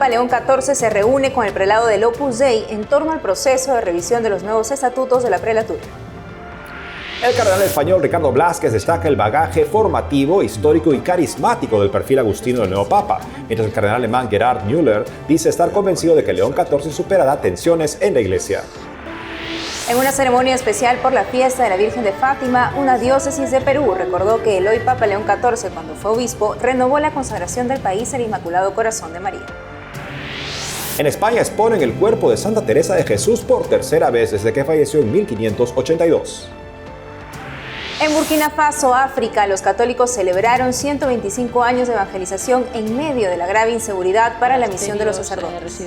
Papa León XIV se reúne con el prelado del Opus Dei en torno al proceso de revisión de los nuevos estatutos de la prelatura. El cardenal español Ricardo Blázquez destaca el bagaje formativo, histórico y carismático del perfil agustino del nuevo Papa, mientras el cardenal alemán Gerhard Müller dice estar convencido de que León XIV superará tensiones en la Iglesia. En una ceremonia especial por la fiesta de la Virgen de Fátima, una diócesis de Perú recordó que el hoy Papa León XIV, cuando fue obispo, renovó la consagración del país al Inmaculado Corazón de María. En España exponen el cuerpo de Santa Teresa de Jesús por tercera vez desde que falleció en 1582. En Burkina Faso, África, los católicos celebraron 125 años de evangelización en medio de la grave inseguridad para la misión de los sacerdotes.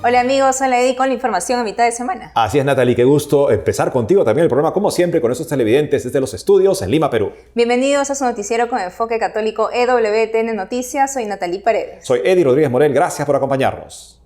Hola amigos, soy Lady con la información a mitad de semana. Así es, Natalie, qué gusto empezar contigo también el programa, como siempre, con esos televidentes desde los estudios en Lima, Perú. Bienvenidos a su noticiero con enfoque católico EWTN Noticias. Soy Natalie Paredes. Soy Eddie Rodríguez Morel, gracias por acompañarnos.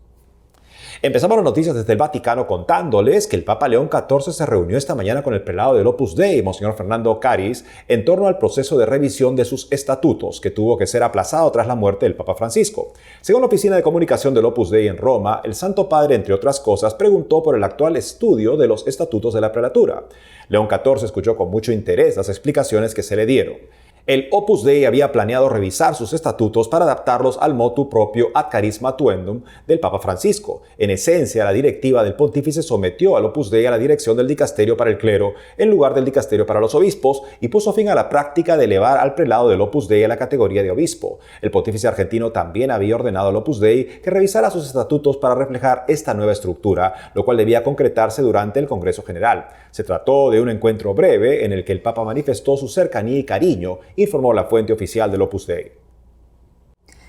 Empezamos las noticias desde el Vaticano contándoles que el Papa León XIV se reunió esta mañana con el prelado del Opus Dei, Monseñor Fernando Caris, en torno al proceso de revisión de sus estatutos, que tuvo que ser aplazado tras la muerte del Papa Francisco. Según la Oficina de Comunicación del Opus Dei en Roma, el Santo Padre, entre otras cosas, preguntó por el actual estudio de los estatutos de la prelatura. León XIV escuchó con mucho interés las explicaciones que se le dieron. El Opus Dei había planeado revisar sus estatutos para adaptarlos al motu proprio ad carisma tuendum del Papa Francisco. En esencia, la directiva del pontífice sometió al Opus Dei a la dirección del dicasterio para el clero en lugar del dicasterio para los obispos y puso fin a la práctica de elevar al prelado del Opus Dei a la categoría de obispo. El pontífice argentino también había ordenado al Opus Dei que revisara sus estatutos para reflejar esta nueva estructura, lo cual debía concretarse durante el Congreso General. Se trató de un encuentro breve en el que el Papa manifestó su cercanía y cariño, informó la fuente oficial del Opus Dei.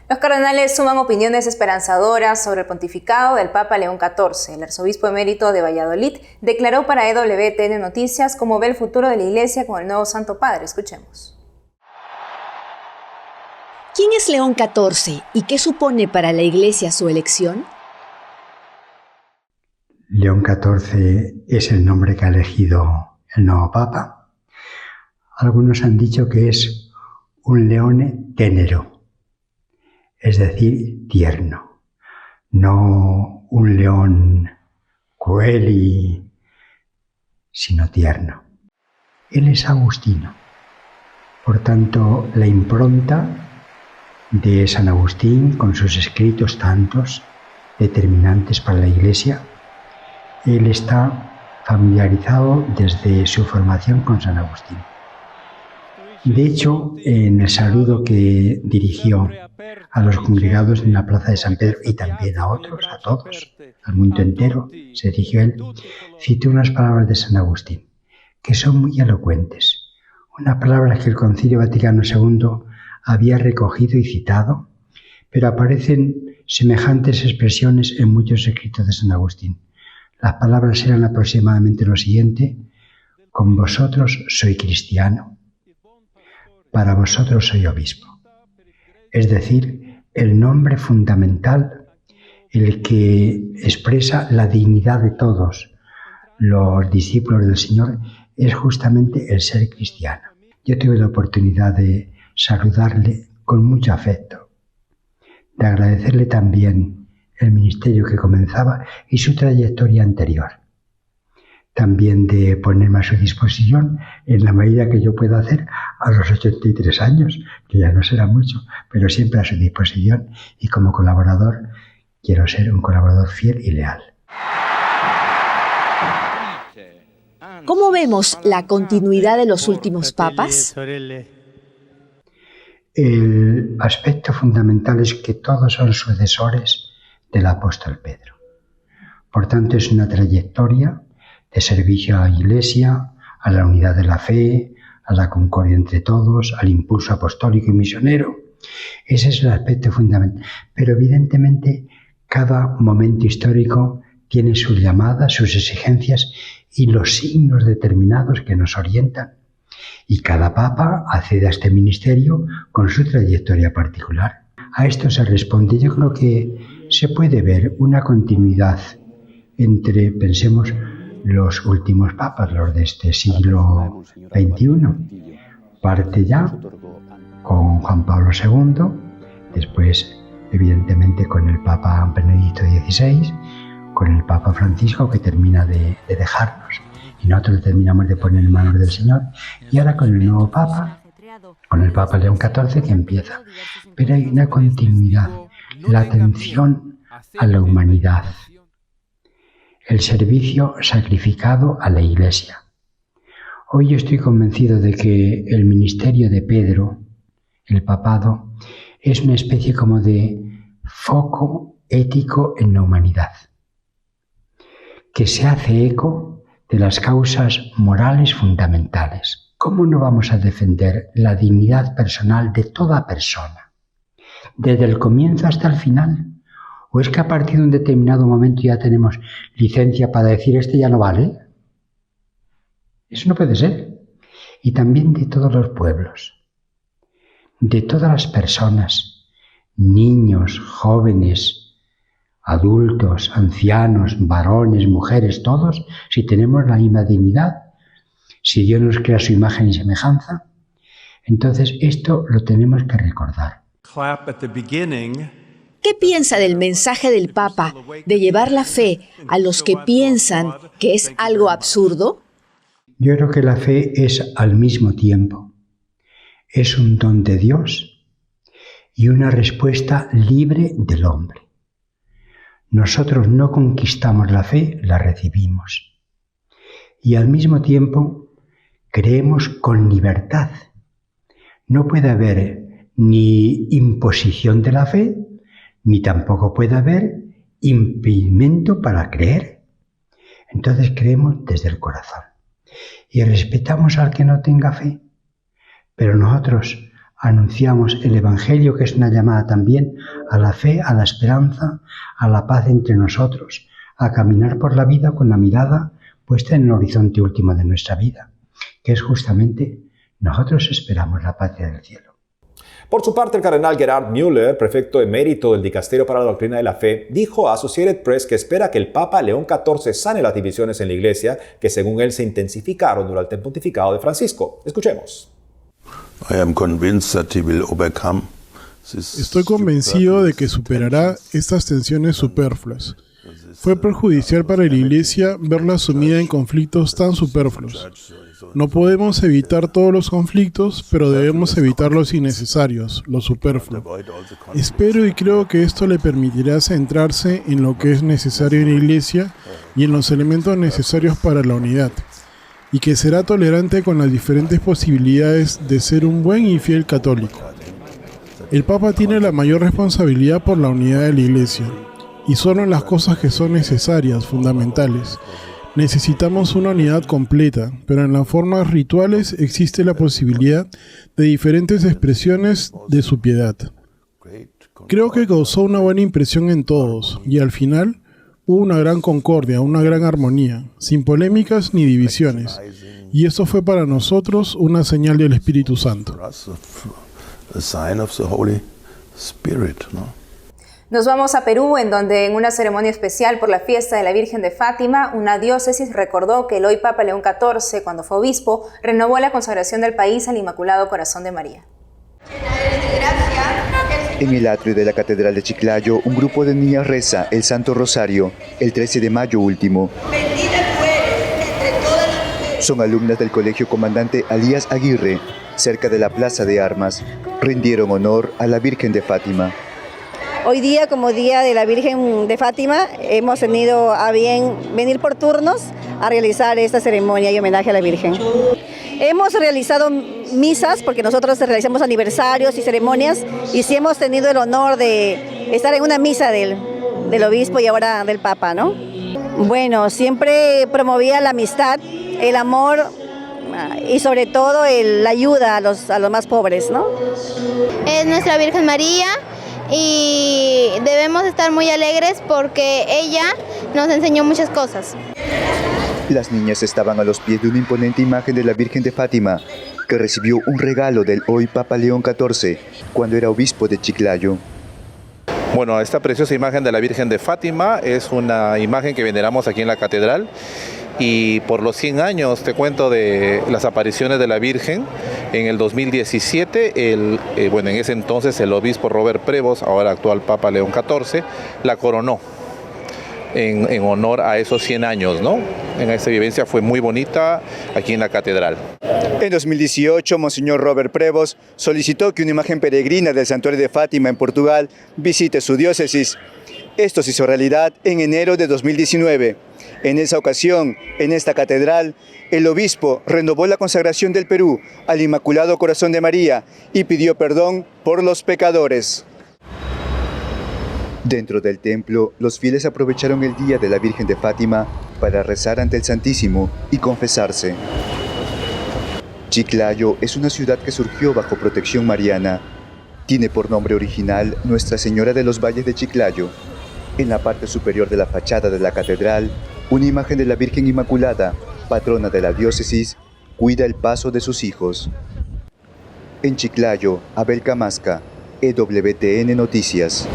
Los cardenales suman opiniones esperanzadoras sobre el pontificado del Papa León XIV. El arzobispo emérito de Valladolid declaró para EWTN Noticias cómo ve el futuro de la Iglesia con el nuevo Santo Padre. Escuchemos. ¿Quién es León XIV y qué supone para la Iglesia su elección? León XIV es el nombre que ha elegido el nuevo Papa. Algunos han dicho que es un leone tenero, es decir, tierno, no un león cruel sino tierno. Él es agustino, por tanto la impronta de San Agustín con sus escritos tantos determinantes para la Iglesia, él está familiarizado desde su formación con San Agustín. De hecho, en el saludo que dirigió a los congregados en la plaza de San Pedro y también a otros, a todos, al mundo entero, se dirigió él, citó unas palabras de San Agustín, que son muy elocuentes. Unas palabras que el Concilio Vaticano II había recogido y citado, pero aparecen semejantes expresiones en muchos escritos de San Agustín. Las palabras eran aproximadamente lo siguiente: con vosotros soy cristiano, para vosotros soy obispo. Es decir, el nombre fundamental, el que expresa la dignidad de todos los discípulos del Señor, es justamente el ser cristiano. Yo tuve la oportunidad de saludarle con mucho afecto, de agradecerle también el ministerio que comenzaba y su trayectoria anterior. También de ponerme a su disposición en la medida que yo pueda hacer a los 83 años, que ya no será mucho, pero siempre a su disposición, y como colaborador quiero ser un colaborador fiel y leal. ¿Cómo vemos la continuidad de los últimos papas? El aspecto fundamental es que todos son sucesores del apóstol Pedro. Por tanto, es una trayectoria de servicio a la Iglesia, a la unidad de la fe, a la concordia entre todos, al impulso apostólico y misionero. Ese es el aspecto fundamental. Pero evidentemente cada momento histórico tiene sus llamadas, sus exigencias y los signos determinados que nos orientan. Y cada papa accede a este ministerio con su trayectoria particular. A esto se responde. Yo creo que se puede ver una continuidad entre, pensemos, los últimos papas, los de este siglo XXI. Parte ya con Juan Pablo II, después evidentemente con el Papa Benedicto XVI, con el Papa Francisco que termina de dejarnos y nosotros terminamos de poner en manos del Señor, y ahora con el nuevo Papa, con el Papa León XIV que empieza. Pero hay una continuidad, la atención a la humanidad, el servicio sacrificado a la Iglesia. Hoy yo estoy convencido de que el ministerio de Pedro, el papado, es una especie como de foco ético en la humanidad, que se hace eco de las causas morales fundamentales. ¿Cómo no vamos a defender la dignidad personal de toda persona, desde el comienzo hasta el final? ¿O es que a partir de un determinado momento ya tenemos licencia para decir este ya no vale? Eso no puede ser. Y también de todos los pueblos, de todas las personas, niños, jóvenes, adultos, ancianos, varones, mujeres, todos, si tenemos la misma dignidad, si Dios nos crea a su imagen y semejanza, entonces esto lo tenemos que recordar. ¿Qué piensa del mensaje del Papa de llevar la fe a los que piensan que es algo absurdo? Yo creo que la fe es al mismo tiempo, es un don de Dios y una respuesta libre del hombre. Nosotros no conquistamos la fe, la recibimos. Y al mismo tiempo creemos con libertad. No puede haber ni imposición de la fe, ni tampoco puede haber impedimento para creer. Entonces creemos desde el corazón. Y respetamos al que no tenga fe. Pero nosotros anunciamos el Evangelio, que es una llamada también a la fe, a la esperanza, a la paz entre nosotros, a caminar por la vida con la mirada puesta en el horizonte último de nuestra vida, que es justamente nosotros esperamos la patria del cielo. Por su parte, el cardenal Gerhard Müller, prefecto emérito del Dicasterio para la Doctrina de la Fe, dijo a Associated Press que espera que el Papa León XIV sane las divisiones en la Iglesia, que según él se intensificaron durante el pontificado de Francisco. Escuchemos. Estoy convencido de que superará estas tensiones superfluas. Fue perjudicial para la Iglesia verla sumida en conflictos tan superfluos. No podemos evitar todos los conflictos, pero debemos evitar los innecesarios, los superfluos. Espero y creo que esto le permitirá centrarse en lo que es necesario en la Iglesia y en los elementos necesarios para la unidad, y que será tolerante con las diferentes posibilidades de ser un buen y fiel católico. El Papa tiene la mayor responsabilidad por la unidad de la Iglesia, y solo en las cosas que son necesarias, fundamentales. Necesitamos una unidad completa, pero en las formas rituales existe la posibilidad de diferentes expresiones de su piedad. Creo que causó una buena impresión en todos, y al final hubo una gran concordia, una gran armonía, sin polémicas ni divisiones, y eso fue para nosotros una señal del Espíritu Santo. Nos vamos a Perú, en donde en una ceremonia especial por la fiesta de la Virgen de Fátima, una diócesis recordó que el hoy Papa León XIV, cuando fue obispo, renovó la consagración del país al Inmaculado Corazón de María. En el atrio de la Catedral de Chiclayo, un grupo de niñas reza el Santo Rosario el 13 de mayo último. Son alumnas del Colegio Comandante Alías Aguirre, cerca de la Plaza de Armas. Rindieron honor a la Virgen de Fátima. Hoy día, como Día de la Virgen de Fátima, hemos tenido a bien venir por turnos a realizar esta ceremonia y homenaje a la Virgen. Hemos realizado misas, porque nosotros realizamos aniversarios y ceremonias, y sí hemos tenido el honor de estar en una misa del obispo y ahora del Papa, ¿no? Bueno, siempre promovía la amistad, el amor y sobre todo la ayuda a los más pobres, ¿no? Es nuestra Virgen María. Y debemos estar muy alegres porque ella nos enseñó muchas cosas. Las niñas estaban a los pies de una imponente imagen de la Virgen de Fátima, que recibió un regalo del hoy Papa León XIV cuando era obispo de Chiclayo. Bueno, esta preciosa imagen de la Virgen de Fátima es una imagen que veneramos aquí en la catedral. Y por los 100 años, te cuento, de las apariciones de la Virgen, en el 2017, en ese entonces el obispo Robert Prevost, ahora actual Papa León XIV, la coronó en honor a esos 100 años, ¿no? En esta vivencia fue muy bonita aquí en la catedral. En 2018, Monseñor Robert Prevost solicitó que una imagen peregrina del Santuario de Fátima en Portugal visite su diócesis. Esto se hizo realidad en enero de 2019. En esa ocasión, en esta catedral, el obispo renovó la consagración del Perú al Inmaculado Corazón de María y pidió perdón por los pecadores. Dentro del templo, los fieles aprovecharon el Día de la Virgen de Fátima para rezar ante el Santísimo y confesarse. Chiclayo es una ciudad que surgió bajo protección mariana. Tiene por nombre original Nuestra Señora de los Valles de Chiclayo. En la parte superior de la fachada de la catedral, una imagen de la Virgen Inmaculada, patrona de la diócesis, cuida el paso de sus hijos. En Chiclayo, Abel Camasca, EWTN Noticias.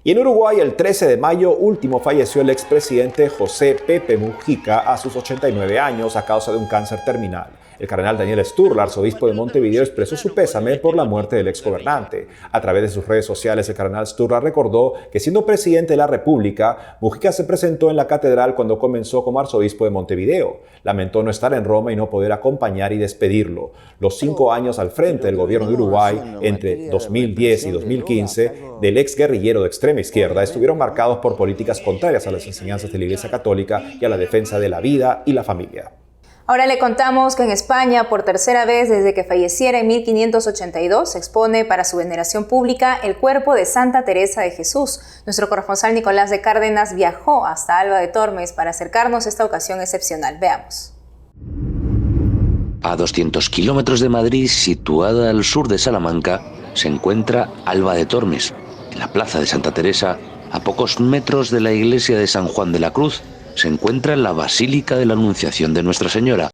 Y en Uruguay, el 13 de mayo último falleció el expresidente José Pepe Mujica a sus 89 años a causa de un cáncer terminal. El cardenal Daniel Sturla, arzobispo de Montevideo, expresó su pésame por la muerte del exgobernante. A través de sus redes sociales, el cardenal Sturla recordó que siendo presidente de la República, Mujica se presentó en la catedral cuando comenzó como arzobispo de Montevideo. Lamentó no estar en Roma y no poder acompañar y despedirlo. Los 5 años al frente del gobierno de Uruguay, entre 2010 y 2015, del exguerrillero de extrema izquierda, estuvieron marcados por políticas contrarias a las enseñanzas de la Iglesia Católica y a la defensa de la vida y la familia. Ahora le contamos que en España, por tercera vez desde que falleciera en 1582, se expone para su veneración pública el cuerpo de Santa Teresa de Jesús. Nuestro corresponsal Nicolás de Cárdenas viajó hasta Alba de Tormes para acercarnos a esta ocasión excepcional. Veamos. A 200 kilómetros de Madrid, situada al sur de Salamanca, se encuentra Alba de Tormes, en la plaza de Santa Teresa, a pocos metros de la iglesia de San Juan de la Cruz. Se encuentra la Basílica de la Anunciación de Nuestra Señora,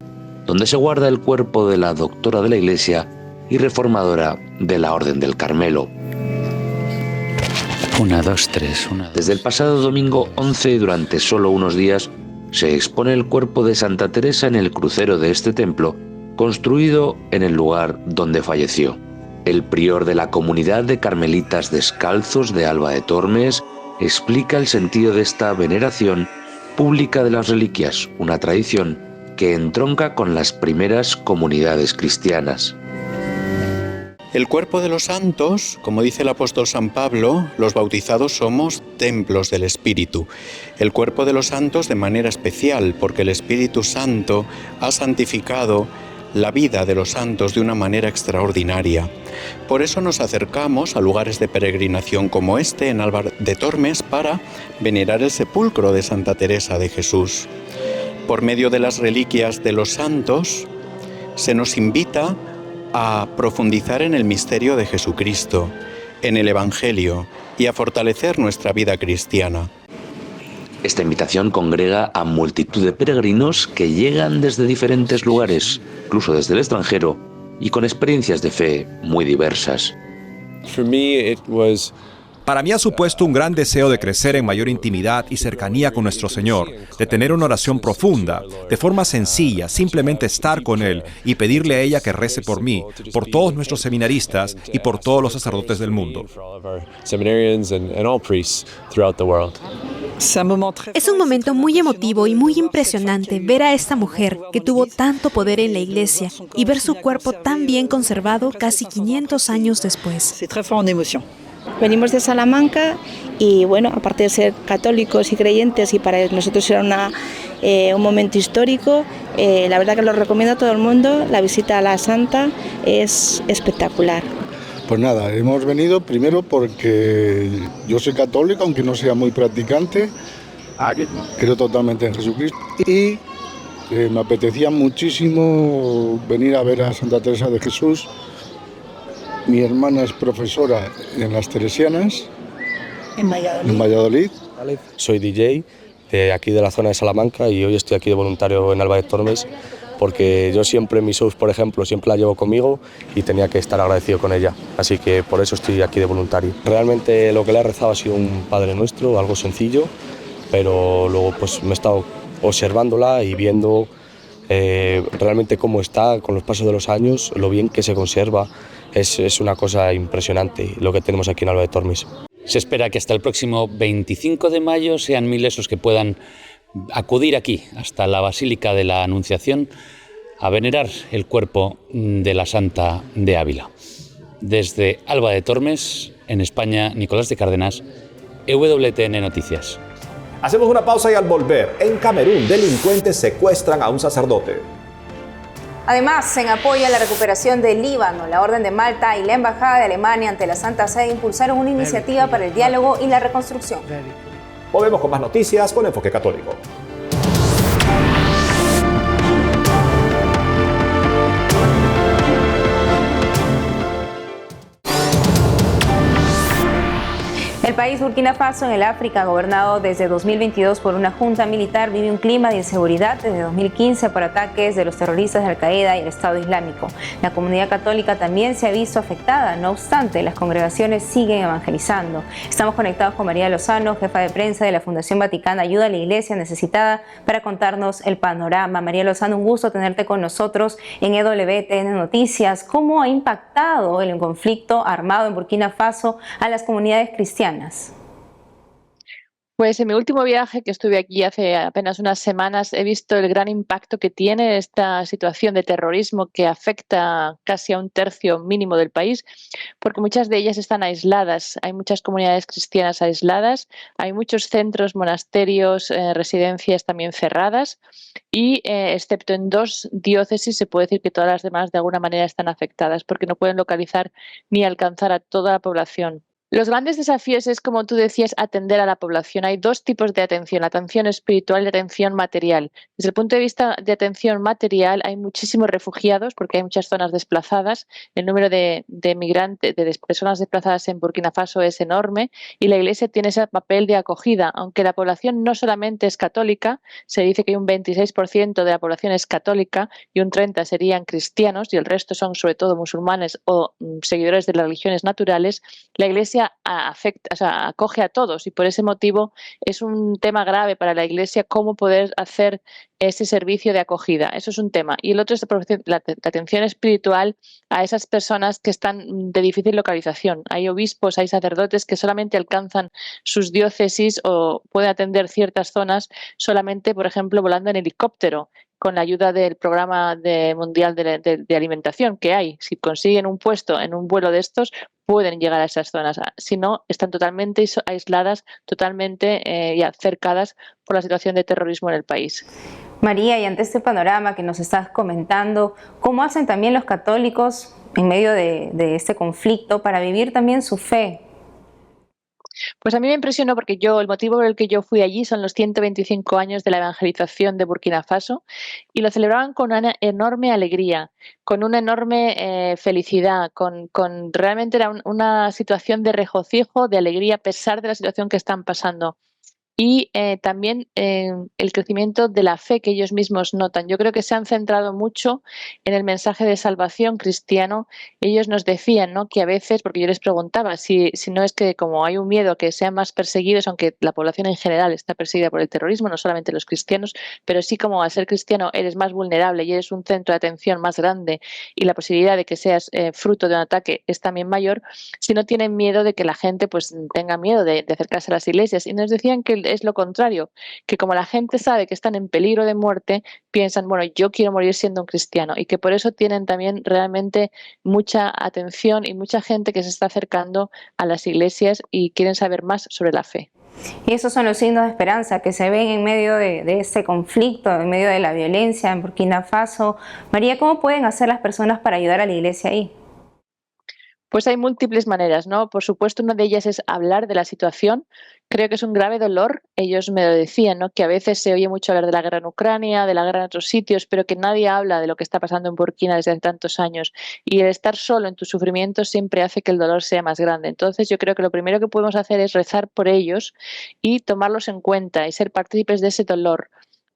donde se guarda el cuerpo de la doctora de la Iglesia y reformadora de la Orden del Carmelo. 1, 2, 3, 1, 2. Desde el pasado domingo 11 y durante solo unos días, se expone el cuerpo de Santa Teresa en el crucero de este templo, construido en el lugar donde falleció. El prior de la comunidad de carmelitas descalzos de Alba de Tormes explica el sentido de esta veneración pública de las reliquias, una tradición que entronca con las primeras comunidades cristianas. El cuerpo de los santos, como dice el apóstol San Pablo, los bautizados somos templos del Espíritu. El cuerpo de los santos de manera especial, porque el Espíritu Santo ha santificado la vida de los santos de una manera extraordinaria. Por eso nos acercamos a lugares de peregrinación como este en Alba de Tormes para venerar el sepulcro de Santa Teresa de Jesús. Por medio de las reliquias de los santos se nos invita a profundizar en el misterio de Jesucristo, en el Evangelio y a fortalecer nuestra vida cristiana. Esta invitación congrega a multitud de peregrinos que llegan desde diferentes lugares, incluso desde el extranjero, y con experiencias de fe muy diversas. Para mí ha supuesto un gran deseo de crecer en mayor intimidad y cercanía con nuestro Señor, de tener una oración profunda, de forma sencilla, simplemente estar con Él y pedirle a ella que rece por mí, por todos nuestros seminaristas y por todos los sacerdotes del mundo. Es un momento muy emotivo y muy impresionante ver a esta mujer que tuvo tanto poder en la iglesia y ver su cuerpo tan bien conservado casi 500 años después. Venimos de Salamanca y bueno, aparte de ser católicos y creyentes y para nosotros era un momento histórico, la verdad que lo recomiendo a todo el mundo, la visita a la Santa es espectacular. Pues nada, hemos venido primero porque yo soy católico, aunque no sea muy practicante, creo totalmente en Jesucristo y me apetecía muchísimo venir a ver a Santa Teresa de Jesús. Mi hermana es profesora en las Teresianas, en Valladolid. Soy DJ de aquí de la zona de Salamanca y hoy estoy aquí de voluntario en Alba de Tormes porque yo siempre mis shows, por ejemplo, siempre la llevo conmigo y tenía que estar agradecido con ella, así que por eso estoy aquí de voluntario. Realmente lo que le he rezado ha sido un Padre Nuestro, algo sencillo, pero luego pues me he estado observándola y viendo realmente cómo está con los pasos de los años, lo bien que se conserva. Es una cosa impresionante lo que tenemos aquí en Alba de Tormes. Se espera que hasta el próximo 25 de mayo sean miles los que puedan acudir aquí, hasta la Basílica de la Anunciación, a venerar el cuerpo de la Santa de Ávila. Desde Alba de Tormes, en España, Nicolás de Cárdenas, EWTN Noticias. Hacemos una pausa y al volver, en Camerún, delincuentes secuestran a un sacerdote. Además, en apoyo a la recuperación del Líbano, la Orden de Malta y la Embajada de Alemania ante la Santa Sede impulsaron una iniciativa para el diálogo y la reconstrucción. Volvemos con más noticias con Enfoque Católico. El país Burkina Faso, en el África, gobernado desde 2022 por una junta militar, vive un clima de inseguridad desde 2015 por ataques de los terroristas de Al-Qaeda y el Estado Islámico. La comunidad católica también se ha visto afectada, no obstante, las congregaciones siguen evangelizando. Estamos conectados con María Lozano, jefa de prensa de la Fundación Vaticana Ayuda a la Iglesia Necesitada, para contarnos el panorama. María Lozano, un gusto tenerte con nosotros en EWTN Noticias. ¿Cómo ha impactado el conflicto armado en Burkina Faso a las comunidades cristianas? Pues en mi último viaje, que estuve aquí hace apenas unas semanas, he visto el gran impacto que tiene esta situación de terrorismo que afecta casi a un tercio mínimo del país, porque muchas de ellas están aisladas. Hay muchas comunidades cristianas aisladas, hay muchos centros, monasterios, residencias también cerradas y excepto en 2 diócesis se puede decir que todas las demás de alguna manera están afectadas porque no pueden localizar ni alcanzar a toda la población. Los grandes desafíos es, como tú decías, atender a la población. Hay 2 tipos de atención, atención espiritual y atención material. Desde el punto de vista de atención material hay muchísimos refugiados porque hay muchas zonas desplazadas. El número de migrantes, de personas desplazadas en Burkina Faso es enorme y la Iglesia tiene ese papel de acogida. Aunque la población no solamente es católica, se dice que un 26% de la población es católica y un 30% serían cristianos y el resto son sobre todo musulmanes o seguidores de las religiones naturales, la Iglesia acoge a todos y por ese motivo es un tema grave para la Iglesia cómo poder hacer ese servicio de acogida. Eso es un tema. Y el otro es la atención espiritual a esas personas que están de difícil localización. Hay obispos, hay sacerdotes que solamente alcanzan sus diócesis o pueden atender ciertas zonas solamente, por ejemplo, volando en helicóptero, con la ayuda del programa mundial de alimentación que hay. Si consiguen un puesto en un vuelo de estos, pueden llegar a esas zonas. Si no, están totalmente aisladas, totalmente ya cercadas por la situación de terrorismo en el país. María, y ante este panorama que nos estás comentando, ¿cómo hacen también los católicos en medio de este conflicto para vivir también su fe? Pues a mí me impresionó porque el motivo por el que yo fui allí son los 125 años de la evangelización de Burkina Faso y lo celebraban con una enorme alegría, con una enorme felicidad, realmente era una situación de regocijo, de alegría a pesar de la situación que están pasando. Y también el crecimiento de la fe que ellos mismos notan. Yo creo que se han centrado mucho en el mensaje de salvación cristiano. Ellos nos decían, ¿no?, que a veces, porque yo les preguntaba si no es que como hay un miedo a que sean más perseguidos, aunque la población en general está perseguida por el terrorismo, no solamente los cristianos, pero sí como al ser cristiano eres más vulnerable y eres un centro de atención más grande y la posibilidad de que seas fruto de un ataque es también mayor, si no tienen miedo de que la gente pues tenga miedo de acercarse a las iglesias. Y nos decían que es lo contrario, que como la gente sabe que están en peligro de muerte, piensan, bueno, yo quiero morir siendo un cristiano, y que por eso tienen también realmente mucha atención y mucha gente que se está acercando a las iglesias y quieren saber más sobre la fe. Y esos son los signos de esperanza que se ven en medio de este conflicto, en medio de la violencia en Burkina Faso. María, ¿cómo pueden hacer las personas para ayudar a la iglesia ahí? Pues hay múltiples maneras, ¿no? Por supuesto, una de ellas es hablar de la situación. Creo que es un grave dolor. Ellos me lo decían, ¿no?, que a veces se oye mucho hablar de la guerra en Ucrania, de la guerra en otros sitios, pero que nadie habla de lo que está pasando en Burkina desde hace tantos años. Y el estar solo en tu sufrimiento siempre hace que el dolor sea más grande. Entonces, yo creo que lo primero que podemos hacer es rezar por ellos y tomarlos en cuenta y ser partícipes de ese dolor.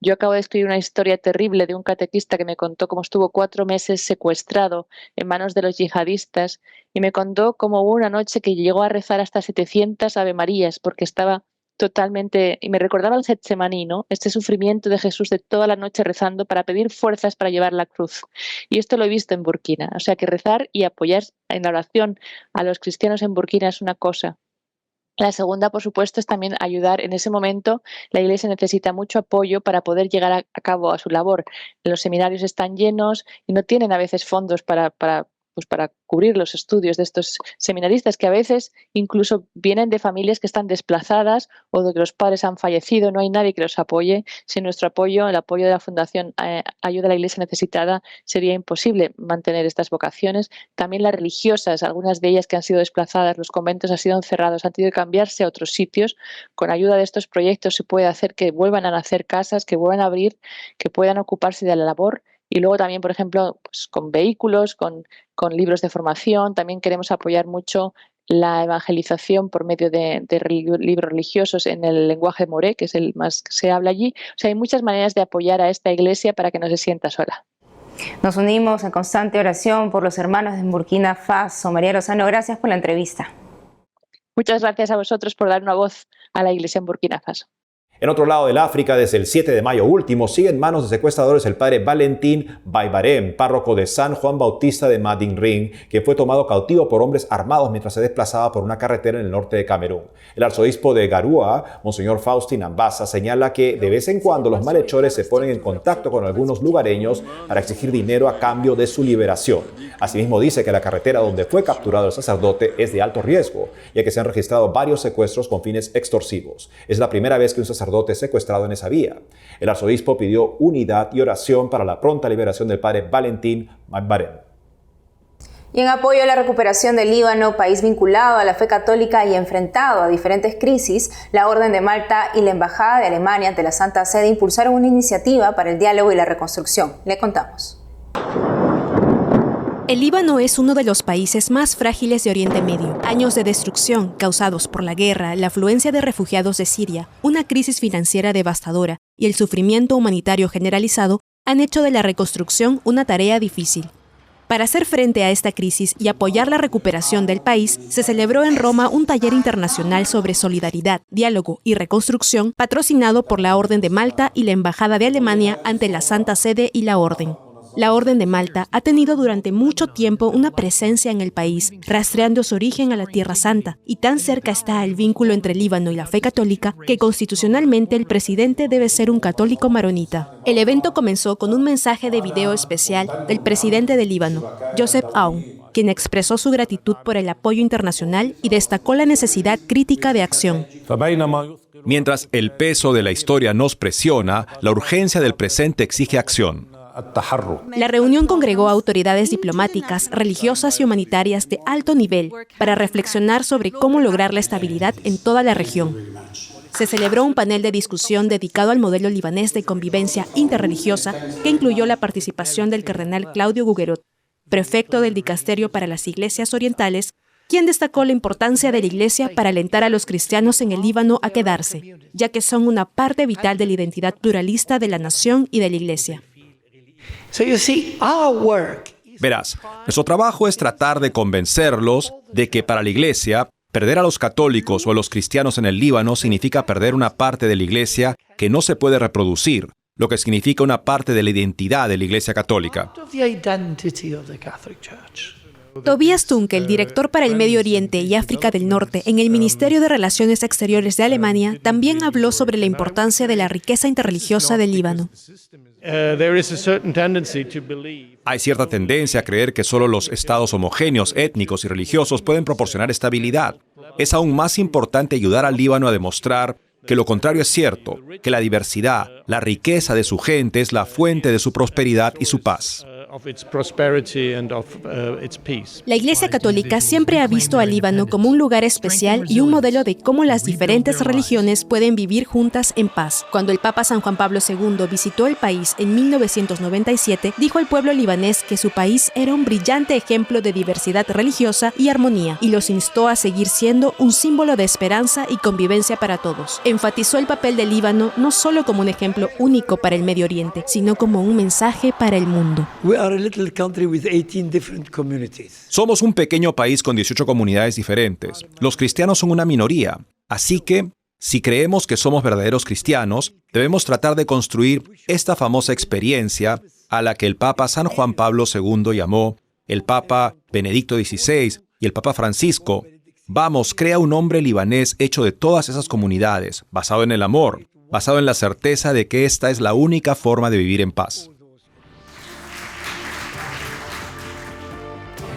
Yo acabo de escribir una historia terrible de un catequista que me contó cómo estuvo 4 meses secuestrado en manos de los yihadistas y me contó cómo hubo una noche que llegó a rezar hasta 700 Ave Marías porque estaba totalmente, y me recordaba el Getsemaní, ¿no? Este sufrimiento de Jesús de toda la noche rezando para pedir fuerzas para llevar la cruz. Y esto lo he visto en Burkina. O sea que rezar y apoyar en la oración a los cristianos en Burkina es una cosa. La segunda, por supuesto, es también ayudar. En ese momento, la Iglesia necesita mucho apoyo para poder llegar a cabo a su labor. Los seminarios están llenos y no tienen a veces fondos para cubrir los estudios de estos seminaristas, que a veces incluso vienen de familias que están desplazadas o de que los padres han fallecido, no hay nadie que los apoye. Sin nuestro apoyo, el apoyo de la Fundación Ayuda a la Iglesia Necesitada, sería imposible mantener estas vocaciones. También las religiosas, algunas de ellas que han sido desplazadas, los conventos han sido cerrados, han tenido que cambiarse a otros sitios. Con ayuda de estos proyectos se puede hacer que vuelvan a nacer casas, que vuelvan a abrir, que puedan ocuparse de la labor. Y luego también, por ejemplo, pues con vehículos, con libros de formación. También queremos apoyar mucho la evangelización por medio de libros religiosos en el lenguaje moré, que es el más que se habla allí. O sea, hay muchas maneras de apoyar a esta iglesia para que no se sienta sola. Nos unimos en constante oración por los hermanos de Burkina Faso. María Lozano, gracias por la entrevista. Muchas gracias a vosotros por dar una voz a la iglesia en Burkina Faso. En otro lado del África, desde el 7 de mayo último, sigue en manos de secuestradores el padre Valentín Baibarem, párroco de San Juan Bautista de Madinring, que fue tomado cautivo por hombres armados mientras se desplazaba por una carretera en el norte de Camerún. El arzobispo de Garua, Monseñor Faustín Ambassa, señala que de vez en cuando los malhechores se ponen en contacto con algunos lugareños para exigir dinero a cambio de su liberación. Asimismo dice que la carretera donde fue capturado el sacerdote es de alto riesgo, ya que se han registrado varios secuestros con fines extorsivos. Es la primera vez que un sacerdote secuestrado en esa vía. El arzobispo pidió unidad y oración para la pronta liberación del padre Valentín Baibarem. Y en apoyo a la recuperación del Líbano, país vinculado a la fe católica y enfrentado a diferentes crisis, la Orden de Malta y la Embajada de Alemania ante la Santa Sede impulsaron una iniciativa para el diálogo y la reconstrucción. Le contamos. El Líbano es uno de los países más frágiles de Oriente Medio. Años de destrucción causados por la guerra, la afluencia de refugiados de Siria, una crisis financiera devastadora y el sufrimiento humanitario generalizado han hecho de la reconstrucción una tarea difícil. Para hacer frente a esta crisis y apoyar la recuperación del país, se celebró en Roma un taller internacional sobre solidaridad, diálogo y reconstrucción patrocinado por la Orden de Malta y la Embajada de Alemania ante la Santa Sede y la Orden. La Orden de Malta ha tenido durante mucho tiempo una presencia en el país, rastreando su origen a la Tierra Santa, y tan cerca está el vínculo entre el Líbano y la fe católica que constitucionalmente el presidente debe ser un católico maronita. El evento comenzó con un mensaje de video especial del presidente del Líbano, Joseph Aoun, quien expresó su gratitud por el apoyo internacional y destacó la necesidad crítica de acción. Mientras el peso de la historia nos presiona, la urgencia del presente exige acción. La reunión congregó a autoridades diplomáticas, religiosas y humanitarias de alto nivel para reflexionar sobre cómo lograr la estabilidad en toda la región. Se celebró un panel de discusión dedicado al modelo libanés de convivencia interreligiosa que incluyó la participación del cardenal Claudio Guguerot, prefecto del Dicasterio para las Iglesias Orientales, quien destacó la importancia de la Iglesia para alentar a los cristianos en el Líbano a quedarse, ya que son una parte vital de la identidad pluralista de la nación y de la Iglesia. Verás, nuestro trabajo es tratar de convencerlos de que para la Iglesia, perder a los católicos o a los cristianos en el Líbano significa perder una parte de la Iglesia que no se puede reproducir, lo que significa una parte de la identidad de la Iglesia católica. Tobias Tunkel, director para el Medio Oriente y África del Norte en el Ministerio de Relaciones Exteriores de Alemania, también habló sobre la importancia de la riqueza interreligiosa del Líbano. Hay cierta tendencia a creer que solo los estados homogéneos, étnicos y religiosos pueden proporcionar estabilidad. Es aún más importante ayudar al Líbano a demostrar que lo contrario es cierto, que la diversidad, la riqueza de su gente es la fuente de su prosperidad y su paz. La Iglesia Católica siempre ha visto al Líbano como un lugar especial y un modelo de cómo las diferentes religiones pueden vivir juntas en paz. Cuando el Papa San Juan Pablo II visitó el país en 1997, dijo al pueblo libanés que su país era un brillante ejemplo de diversidad religiosa y armonía, y los instó a seguir siendo un símbolo de esperanza y convivencia para todos. Enfatizó el papel del Líbano no solo como un ejemplo único para el Medio Oriente, sino como un mensaje para el mundo. Somos un pequeño país con 18 comunidades diferentes. Los cristianos son una minoría. Así que, si creemos que somos verdaderos cristianos, debemos tratar de construir esta famosa experiencia a la que el Papa San Juan Pablo II llamó, el Papa Benedicto XVI y el Papa Francisco. Vamos, crea un hombre libanés hecho de todas esas comunidades, basado en el amor, basado en la certeza de que esta es la única forma de vivir en paz.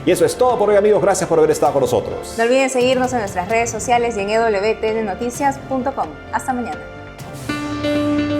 Y eso es todo por hoy, amigos. Gracias por haber estado con nosotros. No olviden seguirnos en nuestras redes sociales y en ewtnnoticias.com. Hasta mañana.